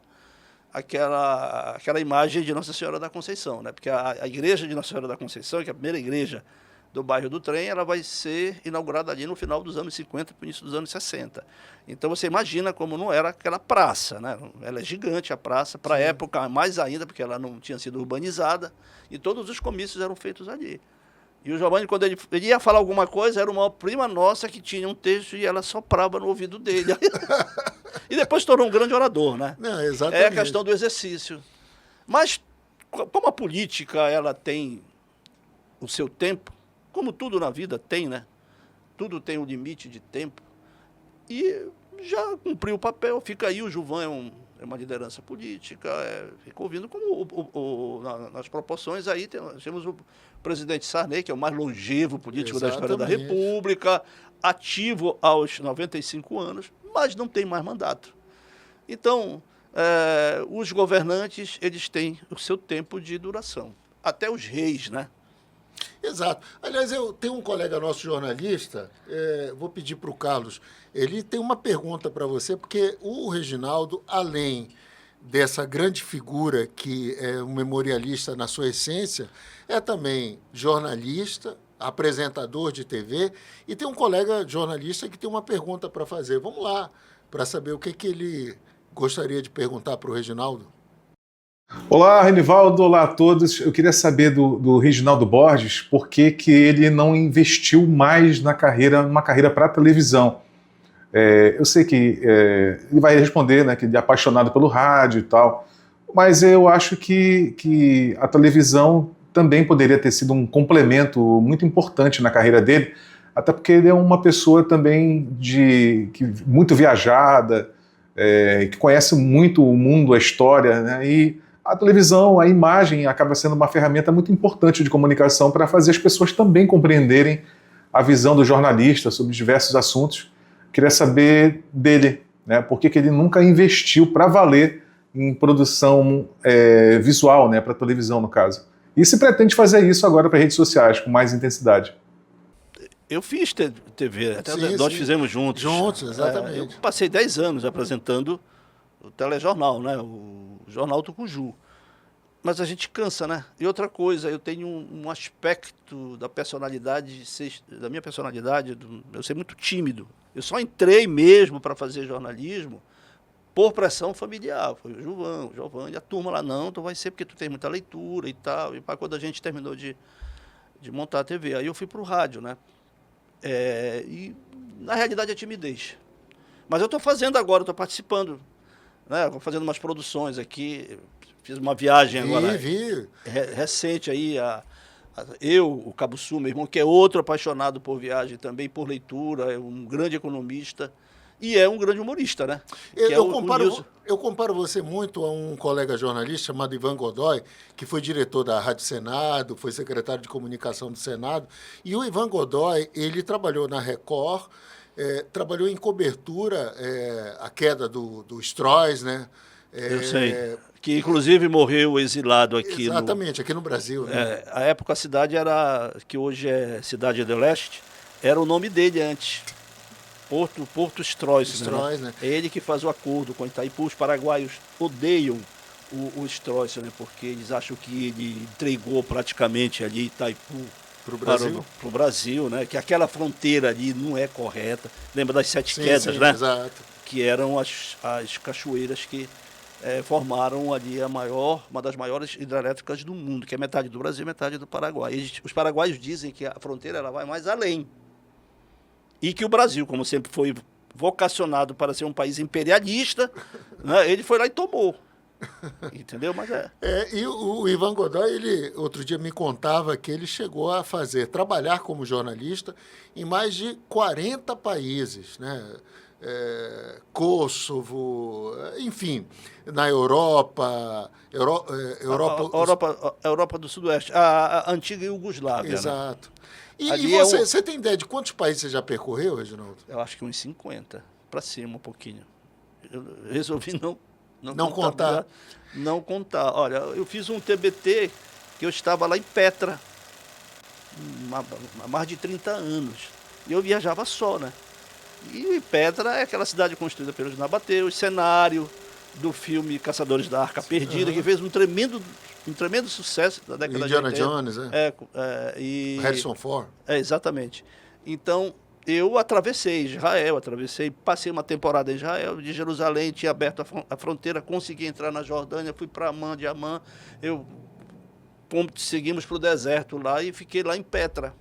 imagem de Nossa Senhora da Conceição, né? Porque a igreja de Nossa Senhora da Conceição, que é a primeira igreja do bairro do Trem, ela vai ser inaugurada ali no final dos anos 50 para o início dos anos 60. Então você imagina como não era aquela praça, né? Ela é gigante, a praça, para a época mais ainda, porque ela não tinha sido urbanizada, e todos os comícios eram feitos ali. E o Giovanni, quando ele ia falar alguma coisa, era uma prima nossa que tinha um texto e ela soprava no ouvido dele. E depois se tornou um grande orador, né? Não, exatamente. É a questão do exercício. Mas, como a política ela tem o seu tempo, como tudo na vida tem, né? Tudo tem um limite de tempo. E já cumpriu o papel. Fica aí, o Gilvan é uma liderança política, fica ouvindo como nas proporções aí temos o presidente Sarney, que é o mais longevo político da história da República, ativo aos 95 anos, mas não tem mais mandato. Então, os governantes, eles têm o seu tempo de duração. Até os reis, né? Exato. Aliás, eu tenho um colega nosso jornalista, vou pedir para o Carlos, ele tem uma pergunta para você, porque o Reginaldo, além dessa grande figura que é um memorialista na sua essência, é também jornalista, apresentador de TV, e tem um colega jornalista que tem uma pergunta para fazer. Vamos lá, para saber o que ele gostaria de perguntar para o Reginaldo. Olá, Renivaldo, olá a todos. Eu queria saber do Reginaldo Borges por que ele não investiu mais numa carreira para a televisão. Eu sei que ele vai responder, né, que ele é apaixonado pelo rádio e tal, mas eu acho que a televisão também poderia ter sido um complemento muito importante na carreira dele, até porque ele é uma pessoa também muito viajada, que conhece muito o mundo, a história, né, e a televisão, a imagem, acaba sendo uma ferramenta muito importante de comunicação para fazer as pessoas também compreenderem a visão do jornalista sobre diversos assuntos. Queria saber dele, né, por que ele nunca investiu para valer em produção visual, né, para televisão, no caso. E se pretende fazer isso agora para redes sociais, com mais intensidade? Eu fiz TV, até Sim, nós sim. fizemos juntos. Juntos, exatamente. Eu passei 10 anos apresentando o telejornal, né, o Jornal Tucuju. Mas a gente cansa, né? E outra coisa, eu tenho um aspecto da minha personalidade, eu ser muito tímido. Eu só entrei mesmo para fazer jornalismo por pressão familiar. Foi o Giovanni, a turma lá, não, tu vai ser porque tu tem muita leitura e tal. E quando a gente terminou de montar a TV, aí eu fui para o rádio, né? E na realidade é timidez. Mas eu estou fazendo agora, estou participando, né? Estou fazendo umas produções aqui. Fiz uma viagem agora recente aí, o Cabo Sul, meu irmão, que é outro apaixonado por viagem também, por leitura, é um grande economista e é um grande humorista, né? Eu comparo você muito a um colega jornalista chamado Ivan Godoy, que foi diretor da Rádio Senado, foi secretário de comunicação do Senado, e o Ivan Godoy, ele trabalhou na Record, trabalhou em cobertura, a queda do Stroess, né? Eu sei. Que inclusive morreu exilado aqui. Exatamente, aqui no Brasil. Né? A época a cidade que hoje é Cidade do Leste, era o nome dele antes. Porto Stroess, né? É ele que faz o acordo com Itaipu. Os paraguaios odeiam o Stroess, né? Porque eles acham que ele entregou praticamente ali Itaipu para o Brasil, né? Que aquela fronteira ali não é correta. Lembra das Sete Quedas, né? Exato. Que eram as cachoeiras que formaram ali uma das maiores hidrelétricas do mundo, que é metade do Brasil e metade do Paraguai. Os paraguaios dizem que a fronteira ela vai mais além. E que o Brasil, como sempre foi vocacionado para ser um país imperialista, né, ele foi lá e tomou. Entendeu? Mas E o Ivan Godoy, ele outro dia me contava que ele chegou a trabalhar como jornalista em mais de 40 países, né? Kosovo, enfim, na Europa, A Europa do Sudoeste, a antiga Iugoslávia, né? exato. E Ali você tem ideia de quantos países você já percorreu, Reginaldo? eu acho que uns 50, para cima um pouquinho. Eu resolvi Não contar. Não contar. Olha, eu fiz um TBT que eu estava lá em Petra, há mais de 30 anos. E eu viajava só, né? E Petra é aquela cidade construída pelos nabateus, cenário do filme Caçadores da Arca Perdida, que fez um tremendo sucesso da década Indiana de 80. Jones, E Harrison Ford. exatamente. Então, eu atravessei Israel, passei uma temporada em Israel, de Jerusalém, tinha aberto a fronteira, consegui entrar na Jordânia, fui para Amman, de Amman, seguimos para o deserto lá e fiquei lá em Petra.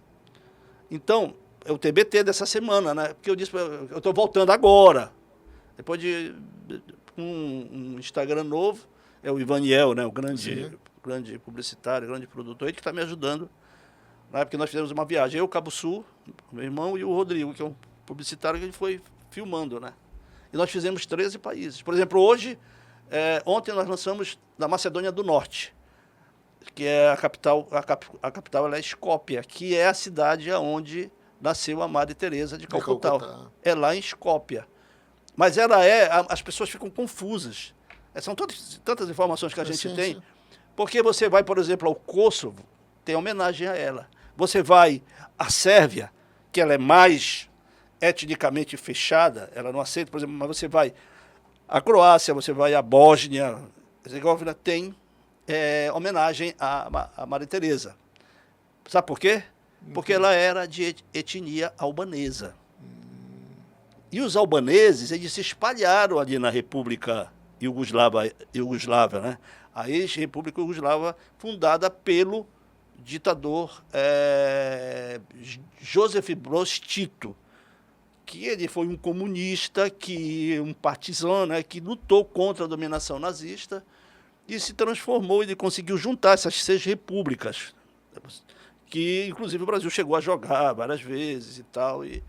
Então, é o TBT dessa semana, né? Porque eu disse, eu estou voltando agora, depois de um Instagram novo, é o Ivaniel, né? O grande publicitário, grande produtor, ele que está me ajudando. Porque nós fizemos uma viagem, eu, Cabo Sul, meu irmão, e o Rodrigo, que é um publicitário que ele foi filmando, né? E nós fizemos 13 países. Por exemplo, ontem nós lançamos na Macedônia do Norte, que é a capital ela é Skopje, que é a cidade onde nasceu a Madre Teresa de Calcutá. É lá em Skopje. Mas as pessoas ficam confusas. São tantas informações que a gente tem, porque você vai, por exemplo, ao Kosovo, tem homenagem a ela. Você vai à Sérvia, que ela é mais etnicamente fechada, ela não aceita, por exemplo, mas você vai à Croácia, você vai à Bósnia, Herzegovina, tem homenagem à Maria Teresa. Sabe por quê? Porque ela era de etnia albanesa. E os albaneses, eles se espalharam ali na República Iugoslava, né? A ex-República Iugoslava, fundada pelo ditador Josip Broz Tito, que ele foi um comunista, um partisano, né, que lutou contra a dominação nazista e se transformou, ele conseguiu juntar essas 6 repúblicas, que inclusive o Brasil chegou a jogar várias vezes e tal, e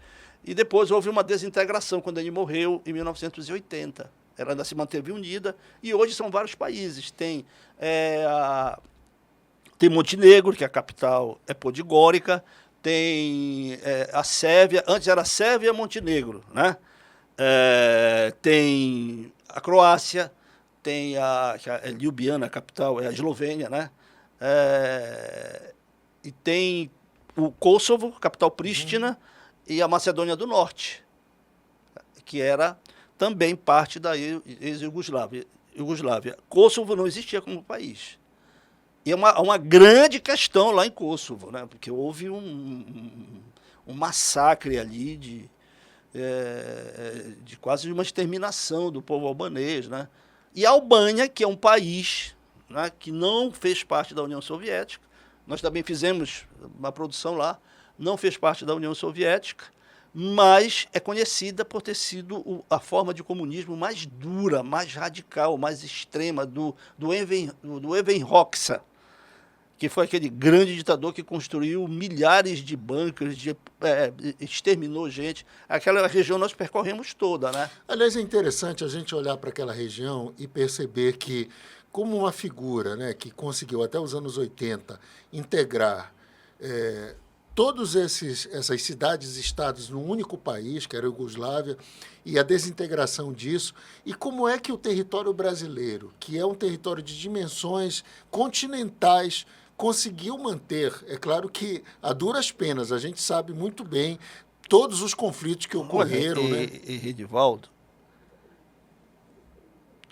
depois houve uma desintegração quando ele morreu em 1980. Ela ainda se manteve unida e hoje são vários países. Tem Montenegro, que a capital é Podgorica, tem a Sérvia, antes era Sérvia e Montenegro, né? Tem a Croácia, tem a Ljubljana, a capital é a Eslovênia, né? E tem o Kosovo, capital Pristina, e a Macedônia do Norte, que era também parte da ex-Iugoslávia. Kosovo não existia como país. E é uma grande questão lá em Kosovo, né? Porque houve um massacre ali de quase uma exterminação do povo albanês, né? E a Albânia, que é um país, né, que não fez parte da União Soviética, nós também fizemos uma produção lá, não fez parte da União Soviética, mas é conhecida por ter sido a forma de comunismo mais dura, mais radical, mais extrema do Enver Hoxha, que foi aquele grande ditador que construiu milhares de bunkers, exterminou gente. Aquela região nós percorremos toda, né? Aliás, é interessante a gente olhar para aquela região e perceber que, como uma figura, né, que conseguiu até os anos 80 integrar todas essas cidades e estados num único país, que era a Iugoslávia, e a desintegração disso, e como é que o território brasileiro, que é um território de dimensões continentais, conseguiu manter. É claro que, a duras penas, a gente sabe muito bem todos os conflitos que ocorreram. E Redivaldo,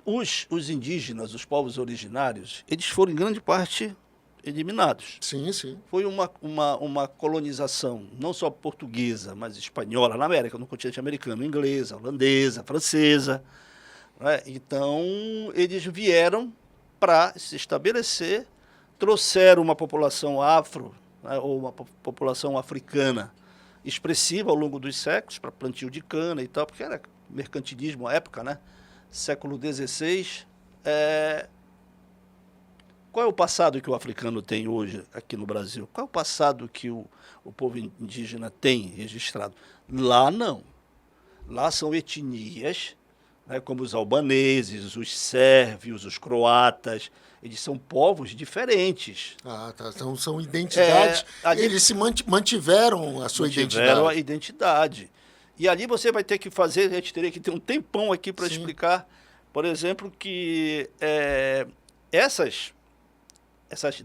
os indígenas, os povos originários, eles foram, em grande parte, eliminados. Sim, sim. Foi uma colonização, não só portuguesa, mas espanhola, na América, no continente americano, inglesa, holandesa, francesa. Né? Então, eles vieram para se estabelecer, trouxeram uma população afro, né, ou uma população africana expressiva ao longo dos séculos, para plantio de cana e tal, porque era mercantilismo à época, né? Século XVI, Qual é o passado que o africano tem hoje aqui no Brasil? Qual é o passado que o povo indígena tem registrado? Lá não. Lá são etnias, né, como os albaneses, os sérvios, os croatas. Eles são povos diferentes. Ah, tá. Então são identidades. Eles se mantiveram a sua Mantiveram a identidade. identidade. E ali você vai ter que fazer, a gente teria que ter um tempão aqui para Sim. explicar, por exemplo, que essas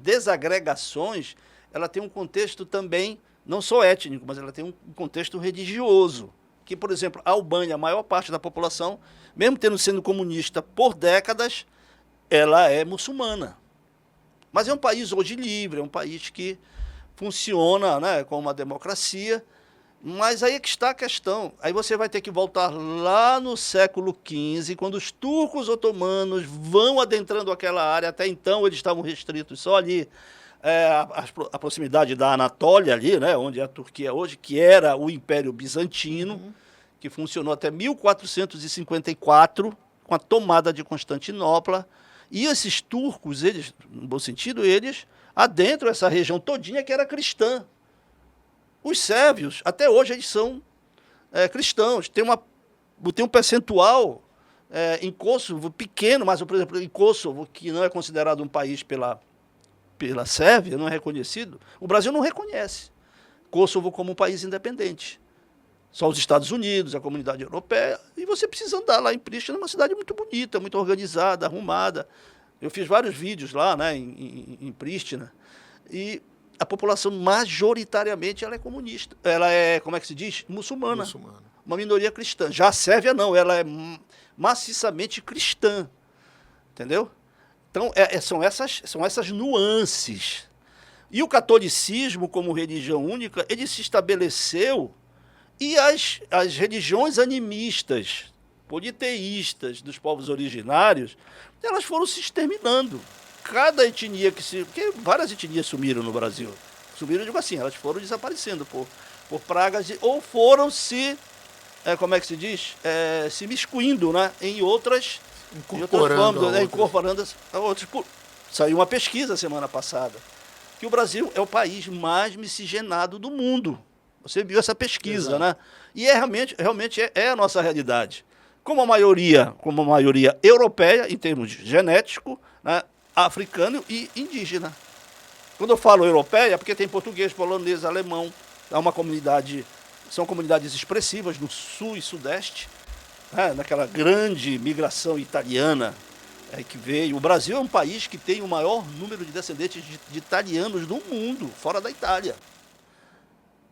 desagregações, ela tem um contexto também, não só étnico, mas ela tem um contexto religioso. Que, por exemplo, a Albânia, a maior parte da população, mesmo tendo sido comunista por décadas, ela é muçulmana. Mas é um país hoje livre, é um país que funciona, né, como uma democracia. Mas aí é que está a questão. Aí você vai ter que voltar lá no século XV, quando os turcos otomanos vão adentrando aquela área. Até então eles estavam restritos só ali, a proximidade da Anatólia ali, né, onde é a Turquia hoje, que era o Império Bizantino, que funcionou até 1454, com a tomada de Constantinopla. E esses turcos, eles, no bom sentido, eles adentram essa região todinha que era cristã. Os sérvios, até hoje, eles são cristãos. Tem um percentual em Kosovo pequeno, mas, por exemplo, em Kosovo, que não é considerado um país pela Sérvia, não é reconhecido, o Brasil não reconhece Kosovo como um país independente. Só os Estados Unidos, a comunidade europeia. E você precisa andar lá em Pristina, uma cidade muito bonita, muito organizada, arrumada. Eu fiz vários vídeos lá, né, em Pristina. E a população, majoritariamente, ela é comunista. Ela é, como é que se diz? Muçulmana. Uma minoria cristã. Já a Sérvia, não. Ela é maciçamente cristã. Entendeu? Então, são essas nuances. E o catolicismo, como religião única, ele se estabeleceu. E as religiões animistas, politeístas dos povos originários, elas foram se exterminando. Cada etnia porque várias etnias sumiram no Brasil. Sumiram, digo assim, elas foram desaparecendo por pragas, ou foram como é que se diz? Se miscuindo, né, em outras incorporando a outras. Saiu uma pesquisa semana passada, que o Brasil é o país mais miscigenado do mundo. Você viu essa pesquisa, exato, né? E realmente é a nossa realidade. Como a maioria europeia, em termos genético, né, africano e indígena. Quando eu falo europeia, é porque tem português, polonês, alemão. São comunidades expressivas no sul e sudeste, né, naquela grande migração italiana que veio. O Brasil é um país que tem o maior número de descendentes de italianos do mundo, fora da Itália.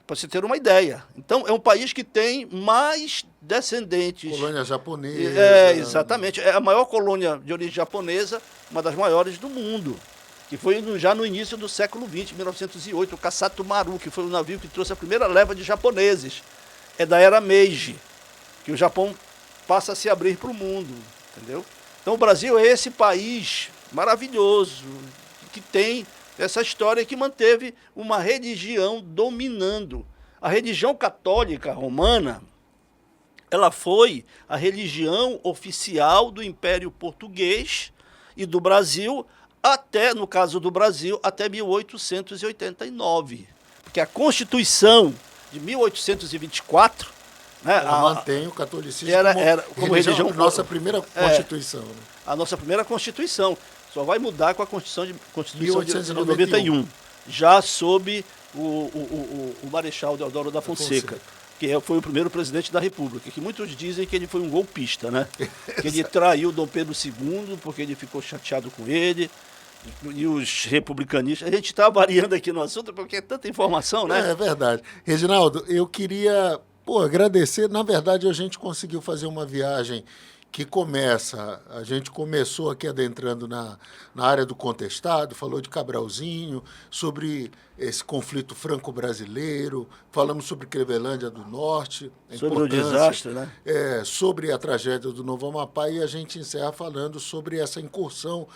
Para você ter uma ideia. Então, é um país que tem mais descendentes. Colônia japonesa. Exatamente. É a maior colônia de origem japonesa, uma das maiores do mundo, que foi já no início do século XX, 1908, o Kasato Maru, que foi o navio que trouxe a primeira leva de japoneses. É da era Meiji, que o Japão passa a se abrir para o mundo, entendeu? Então, o Brasil é esse país maravilhoso, que tem essa história que manteve uma religião dominando. A religião católica romana, ela foi a religião oficial do Império Português e do Brasil, no caso do Brasil, até 1889. Porque a Constituição de 1824... né, mantém o catolicismo como religião. Nossa primeira Constituição. Né? A nossa primeira Constituição. Só vai mudar com a Constituição de 1891, já sob o Marechal Deodoro da Fonseca, que foi o primeiro presidente da República, que muitos dizem que ele foi um golpista, né? Que ele traiu Dom Pedro II, porque ele ficou chateado com ele, e os republicanistas. A gente está variando aqui no assunto, porque é tanta informação, né? É verdade. Reginaldo, eu queria agradecer. Na verdade, a gente conseguiu fazer uma viagem que a gente começou aqui adentrando na área do contestado, falou de Cabralzinho, sobre esse conflito franco-brasileiro, falamos sobre Clevelândia do Norte, sobre o desastre, né? Sobre a tragédia do Novo Amapá, e a gente encerra falando sobre essa incursão,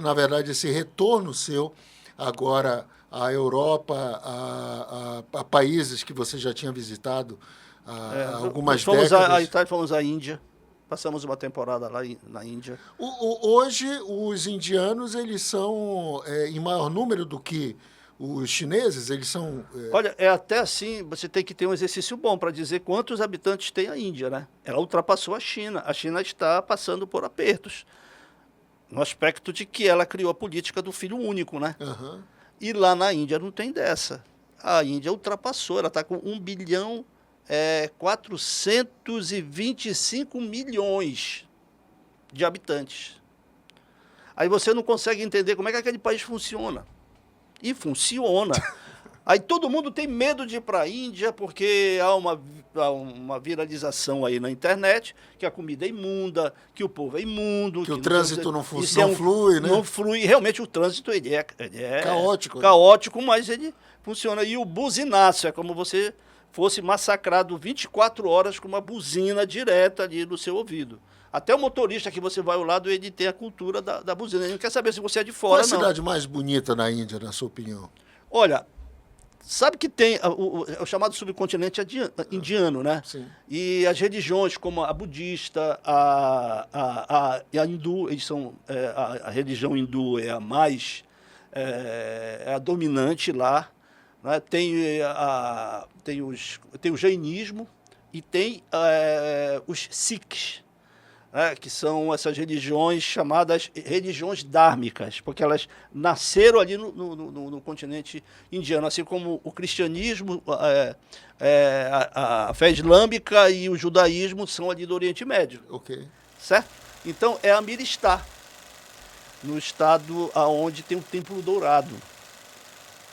na verdade, esse retorno seu agora à Europa, a países que você já tinha visitado há algumas décadas. A Itália, fomos à Índia. Passamos uma temporada lá na Índia. Hoje, os indianos, eles são em maior número do que os chineses? Eles são... Olha, é até assim, você tem que ter um exercício bom para dizer quantos habitantes tem a Índia, né? Ela ultrapassou a China. A China está passando por apertos, no aspecto de que ela criou a política do filho único, né? Aham. E lá na Índia não tem dessa. A Índia ultrapassou, ela está com 1 bilhão 425 milhões de habitantes. Aí você não consegue entender como é que aquele país funciona. E funciona. Aí todo mundo tem medo de ir para a Índia porque há uma viralização aí na internet que a comida é imunda, que o povo é imundo. Que o trânsito não flui, né? Não flui. Realmente o trânsito ele é caótico. Caótico, mas ele funciona. E o buzinaço é como você fosse massacrado 24 horas com uma buzina direta ali no seu ouvido. Até o motorista que você vai ao lado, ele tem a cultura da buzina. Ele não quer saber se você é de Qual é fora, a cidade mais bonita na Índia, na sua opinião? Olha, sabe que tem o chamado subcontinente indiano, né? Sim. E as religiões, como a budista, a hindu, eles são, a religião hindu é a mais, é a dominante lá. Né? Tem o jainismo e tem os sikhs, né? Que são essas religiões chamadas religiões dármicas, porque elas nasceram ali no continente indiano, assim como o cristianismo, a fé islâmica e o judaísmo são ali do Oriente Médio. Ok. Certo? Então é Amritsar, no estado onde tem o Templo Dourado.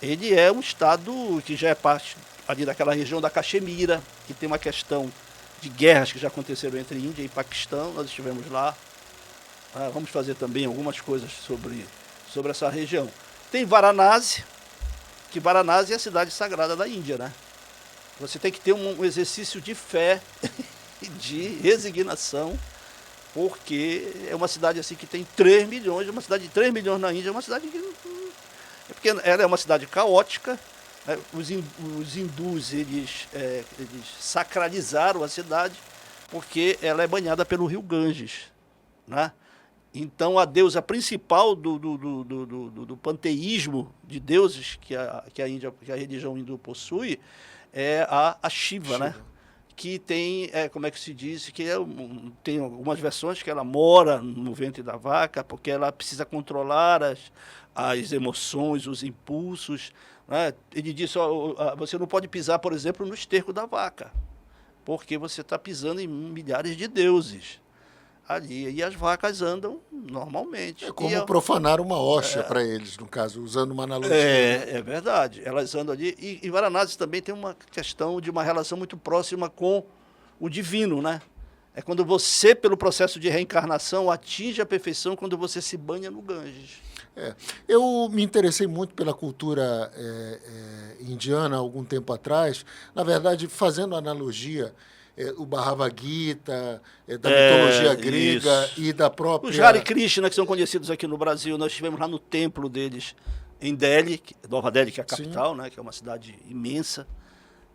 Ele é um estado que já é parte ali daquela região da Caxemira, que tem uma questão de guerras que já aconteceram entre Índia e Paquistão. Nós estivemos lá. Vamos fazer também algumas coisas sobre essa região. Tem Varanasi, que Varanasi é a cidade sagrada da Índia, né? Você tem que ter um exercício de fé e de resignação, porque é uma cidade assim que tem 3 milhões, uma cidade de 3 milhões na Índia, é uma cidade que... Porque ela é uma cidade caótica, né? Os hindus, eles sacralizaram a cidade, porque ela é banhada pelo rio Ganges, né? Então, a deusa principal do panteísmo de deuses que a religião hindu possui é a Shiva, né? Que tem, como é que se diz, que tem algumas versões que ela mora no ventre da vaca, porque ela precisa controlar as emoções, os impulsos. Né? Ele disse, você não pode pisar, por exemplo, no esterco da vaca, porque você está pisando em milhares de deuses ali, e as vacas andam normalmente. É como profanar uma hóstia para eles, no caso, usando uma analogia. É verdade, elas andam ali. E Varanasi também tem uma questão de uma relação muito próxima com o divino, né? É quando você, pelo processo de reencarnação, atinge a perfeição quando você se banha no Ganges. Eu me interessei muito pela cultura indiana há algum tempo atrás, na verdade, fazendo analogia o Bhagavad Gita, da mitologia grega isso. E da própria... Os Hare Krishna, que são conhecidos aqui no Brasil, nós estivemos lá no templo deles, em Delhi, Nova Delhi, que é a capital, né, que é uma cidade imensa.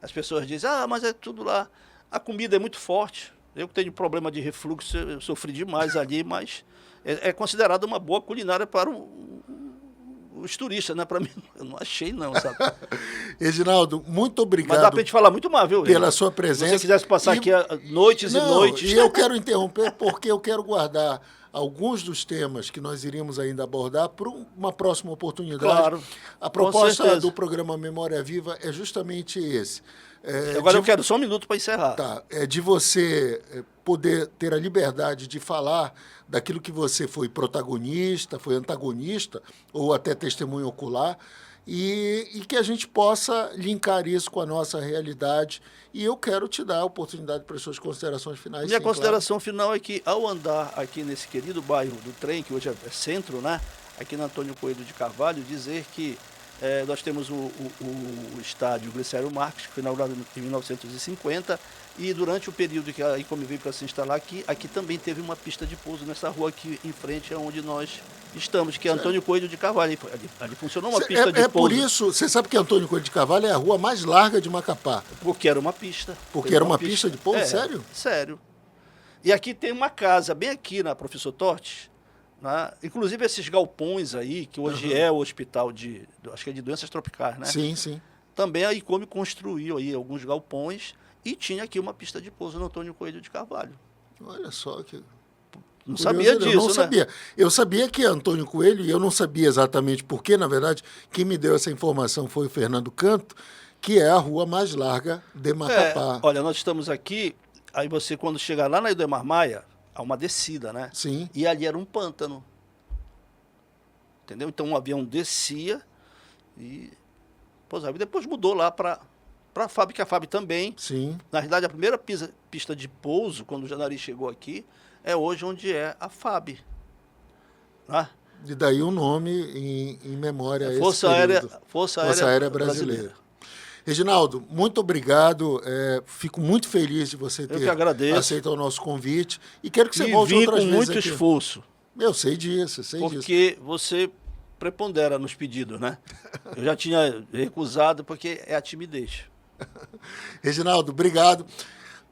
As pessoas dizem, mas é tudo lá. A comida é muito forte. Eu que tenho problema de refluxo, eu sofri demais ali, mas é considerada uma boa culinária para os turistas, né? Para mim, eu não achei não, sabe? Reginaldo, muito obrigado. Mas dá para a gente falar muito mais, viu? Pela sua presença. Se você quisesse passar aqui noites e noites. E eu quero interromper porque eu quero guardar alguns dos temas que nós iríamos ainda abordar para uma próxima oportunidade. Claro. A proposta do programa Memória Viva é justamente esse. Agora eu quero só um minuto para encerrar. Tá, de você poder ter a liberdade de falar daquilo que você foi protagonista, foi antagonista, ou até testemunha ocular, e que a gente possa linkar isso com a nossa realidade. E eu quero te dar a oportunidade para as suas considerações finais. Minha consideração final é que, ao andar aqui nesse querido bairro do Trem, que hoje é centro, né, aqui na Antônio Coelho de Carvalho, dizer que nós temos o estádio Glicério Marques, que foi inaugurado em 1950, e durante o período que a Icom veio para se instalar aqui também teve uma pista de pouso nessa rua aqui em frente, onde nós estamos, que é Antônio Coelho de Carvalho. Ali funcionou uma pista de pouso. Por isso, você sabe que Antônio Coelho de Carvalho é a rua mais larga de Macapá. Porque era uma pista. Porque era uma pista de pouso? Sério? Sério. E aqui tem uma casa, bem aqui na Professor Tortes, né? Inclusive esses galpões aí, que hoje é o hospital acho que é de doenças tropicais, né? Sim, sim. Também a ICOME construiu aí alguns galpões e tinha aqui uma pista de pouso no Antônio Coelho de Carvalho. Olha só que... Não sabia curiosidade, disso, eu não né? sabia. Eu sabia que Antônio Coelho, e eu não sabia exatamente porquê, na verdade, quem me deu essa informação foi o Fernando Canto, que é a rua mais larga de Macapá. Olha, nós estamos aqui, aí você quando chega lá na Idemar Maia, há uma descida, né? Sim. E ali era um pântano. Entendeu? Então o avião descia e pousava. E depois mudou lá para a FAB, que a FAB também. Sim. Na verdade, a primeira pista de pouso, quando o Janari chegou aqui, é hoje onde é a FAB. Né? E daí o nome em memória a esse Força período. Aérea Brasileira. Reginaldo, muito obrigado. Fico muito feliz de você Eu ter que agradeço. aceito o nosso convite. E quero que você E volte vim outras com vezes muito aqui. esforço, Eu sei disso, sei disso. porque você prepondera nos pedidos, né? Eu já tinha recusado porque é a timidez. Reginaldo, obrigado.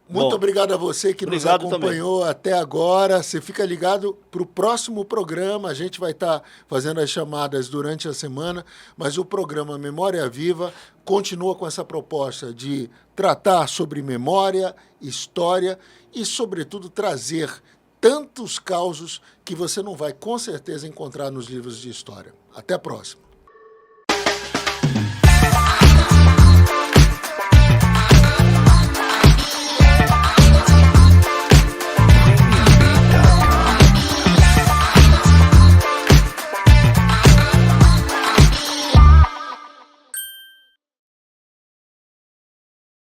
Muito Bom, obrigado a você que nos obrigado acompanhou até agora. Você fica ligado para o próximo programa. A gente vai estar fazendo as chamadas durante a semana, mas o programa Memória Viva continua com essa proposta de tratar sobre memória, história e, sobretudo, trazer tantos causos que você não vai, com certeza, encontrar nos livros de história. Até a próxima.